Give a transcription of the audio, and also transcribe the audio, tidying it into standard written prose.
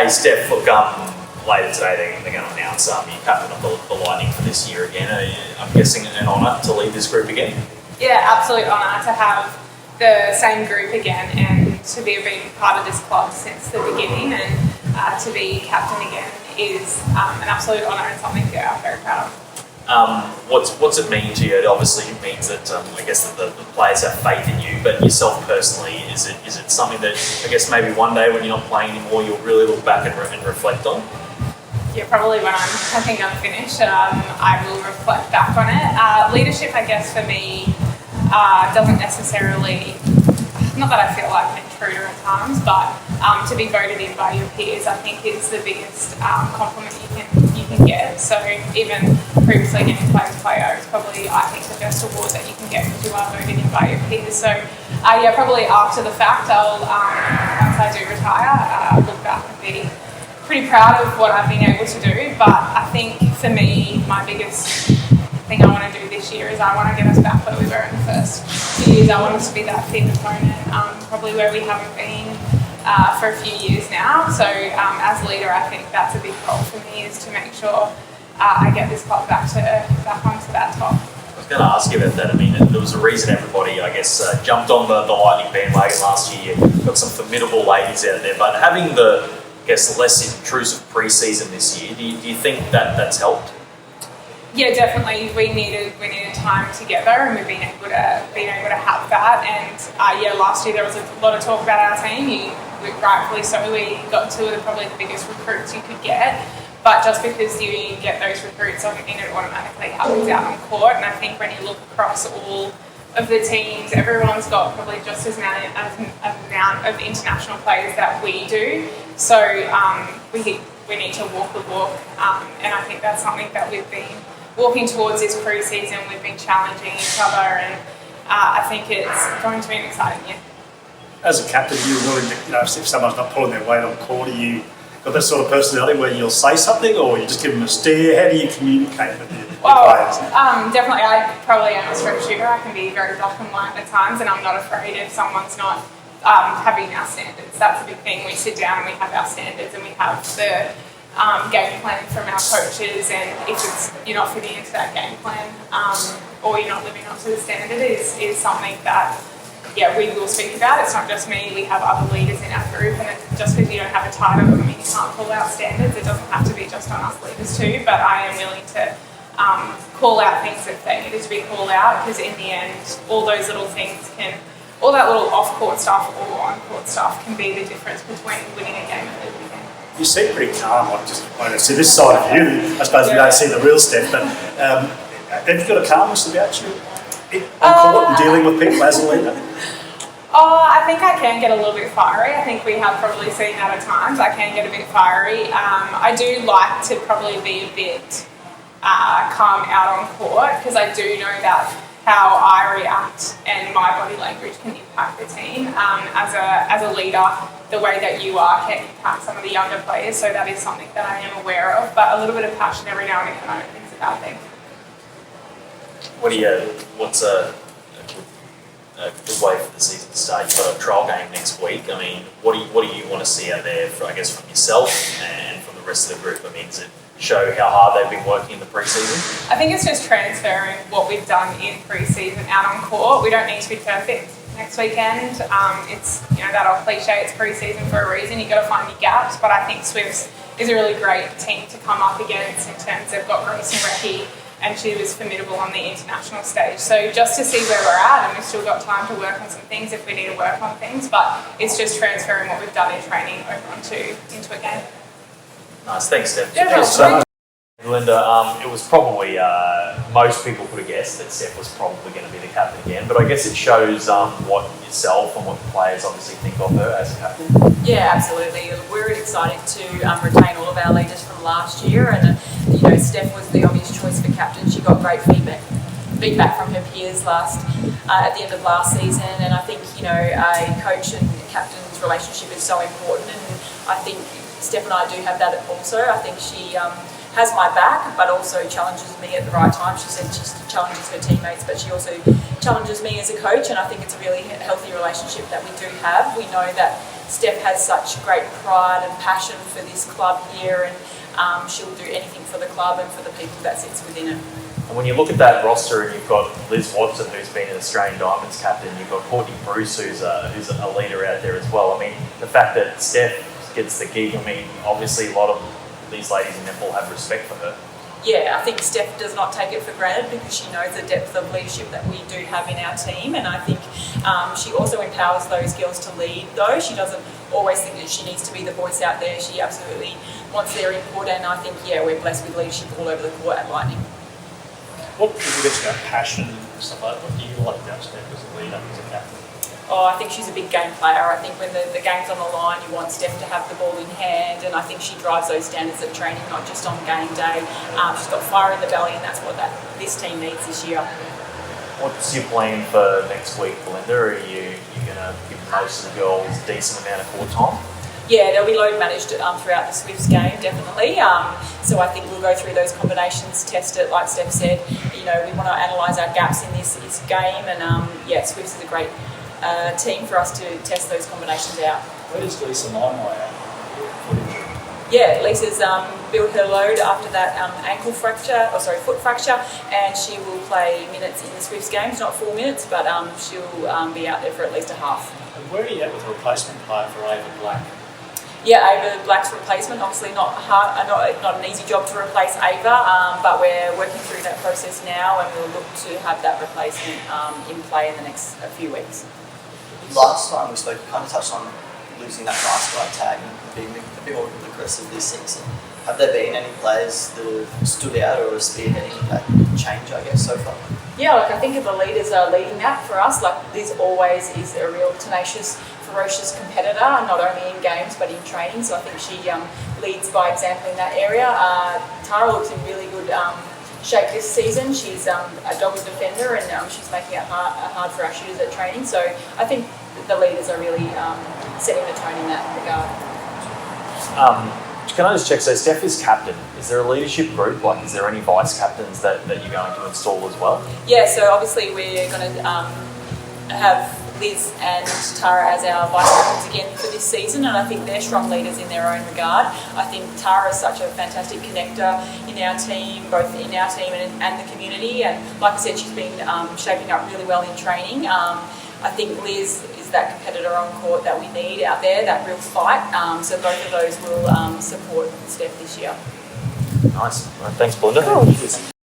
Hey Steph, look, later today they're going to announce you captain of the Lightning for this year again. I'm guessing an honour to lead this group again? Yeah, absolute honour to have the same group again and to be being part of this club since the beginning, and to be captain again is an absolute honour and something that I'm very proud of. What's it mean to you? It obviously means that I guess that the players have faith in you, but yourself personally, is it something that I guess maybe one day when you're not playing anymore, you'll really look back and reflect on? Yeah, probably when I think I'm finished, I will reflect back on it. Leadership, I guess, for me doesn't necessarily, not that I feel like an intruder at times, but to be voted in by your peers, I think is the biggest compliment you can get. So even previously getting Players Player is probably, I think, the best award that you can get because you are voted in by your peers. So yeah, probably after the fact, I'll once I do retire, look back and be pretty proud of what I've been able to do. But I think for me, my biggest thing I want to do this year is I want to get us back where we were in the first few years. I want us to be that fit opponent, probably where we haven't been for a few years now. So as leader, I think that's a big goal for me, is to make sure I get this club back onto that top. I was going to ask you about that. I mean, there was a reason everybody, I guess, jumped on the Lightning bandwagon last year. Got some formidable ladies out there, but having the, I guess, less intrusive pre-season this year, do you think that's helped? Yeah, definitely. We needed time together, and we've been able to have that. And yeah, last year there was a lot of talk about our team. Rightfully so, we got two of probably the biggest recruits you could get. But just because you get those recruits doesn't mean it automatically happens out on court. And I think when you look across all of the teams, everyone's got probably just as amount of international players that we do. So we need to walk the walk, and I think that's something that we've been walking towards this pre-season. We've been challenging each other, and I think it's going to be an exciting year. As a captain, you're willing to, if someone's not pulling their weight on court, are you got that sort of personality where you'll say something, or you just give them a stare? How do you communicate with your players? Definitely, I probably am a straight shooter. I can be very black and white at times, and I'm not afraid if someone's not having our standards. That's a big thing. We sit down and we have our standards, and we have the game plan from our coaches, and if you're not fitting into that game plan or you're not living up to the standard, is something that we will speak about. It's not just me, we have other leaders in our group, and just because you don't have a title doesn't mean you can't call out standards. It doesn't have to be just on us leaders too, but I am willing to call out things if they need to be called out, because in the end all those little things all that little off-court stuff or on-court stuff can be the difference between winning a game and losing a game. You seem pretty calm. I don't see this side of you. I suppose we don't see the real Steph, but have you got a calmness about you on court and dealing with people as a leader? I think I can get a little bit fiery. I think we have probably seen that at times. I can get a bit fiery. I do like to probably be a bit calm out on court, because I do know that how I react and my body language can impact the team. As a leader, the way that you are can impact some of the younger players, so that is something that I am aware of. But a little bit of passion every now and again, I don't think it's a bad thing. What's a good way for the season to start? You've got a trial game next week. I mean, what do you want to see out there, I guess, from yourself and from the rest of the group? I mean, does it show how hard they've been working in the pre-season? I think it's just transferring what we've done in pre-season out on court. We don't need to be perfect next weekend. It's that old cliche, it's pre-season for a reason. You've got to find your gaps, but I think Swifts is a really great team to come up against in terms of got Grace and Recce, and she was formidable on the international stage. So just to see where we're at, and we've still got time to work on some things if we need to work on things, but it's just transferring what we've done in training over into a game. Nice, thanks, Steph. Yeah, Belinda, it was probably, most people could have guessed that Steph was probably going to be the captain again, but I guess it shows what yourself and what the players obviously think of her as a captain. Yeah, absolutely. We're excited to retain all of our leaders from last year, and Steph was the obvious choice for captain. She got great feedback from her peers at the end of last season, and I think a coach and captain's relationship is so important, and I think Steph and I do have that also. I think she has my back, but also challenges me at the right time. She said she challenges her teammates, but she also challenges me as a coach, and I think it's a really healthy relationship that we do have. We know that Steph has such great pride and passion for this club here, and she'll do anything for the club and for the people that sits within it. And when you look at that roster, and you've got Liz Watson, who's been an Australian Diamonds captain, you've got Courtney Bruce, who's a leader out there as well. I mean, the fact that Steph gets the gig, I mean, obviously a lot of these ladies in netball have respect for her. Yeah, I think Steph does not take it for granted because she knows the depth of leadership that we do have in our team, and I think she also empowers those girls to lead, though. She doesn't always think that she needs to be the voice out there. She absolutely wants their input, and I think, yeah, we're blessed with leadership all over the court at Lightning. What do you get about passion and stuff like that? What do you like about Steph as a leader, as a captain? Oh, I think she's a big game player. I think when the game's on the line, you want Steph to have the ball in hand, and I think she drives those standards of training, not just on game day. She's got fire in the belly, and that's what this team needs this year. What's your plan for next week, Belinda? Are you going to give most of the girls a decent amount of court time? Yeah, they'll be load managed throughout the Swifts game, definitely. So I think we'll go through those combinations, test it, like Steph said. You know, we want to analyse our gaps in this game, and Swifts is a great team for us to test those combinations out. Where does Lisa Limeway at? Yeah, Lisa's built her load after that foot fracture, and she will play minutes in the Swifts games, not 4 minutes, but she'll be out there for at least a half. And where are you at with a replacement player for Ava Black? Yeah, Ava Black's replacement, obviously not an easy job to replace Ava, but we're working through that process now, and we'll look to have that replacement in play in the next few weeks. Last time we spoke, we kind of touched on losing that nice guy tag and being a bit more aggressive this season. Have there been any players that have stood out or are spearheading that change, I guess, so far? Yeah, I think the leaders are leading that for us. Liz always is a real tenacious, ferocious competitor, not only in games but in training. So I think she leads by example in that area. Tara looks in really good shape this season. She's a dogged defender, and she's making it hard for our shooters at training. So I think the leaders are really setting the tone in that regard. Can I just check, so Steph is captain. Is there a leadership group? Is there any vice captains that you're going to install as well? Yeah, so obviously we're going to have Liz and Tara as our vice captains again for this season, and I think they're strong leaders in their own regard. I think Tara is such a fantastic connector in our team, both in our team and the community, and like I said, she's been shaping up really well in training. I think Liz is that competitor on court that we need out there, that real fight. So both of those will support Steph this year. Nice. Thanks, Belinda. Cool.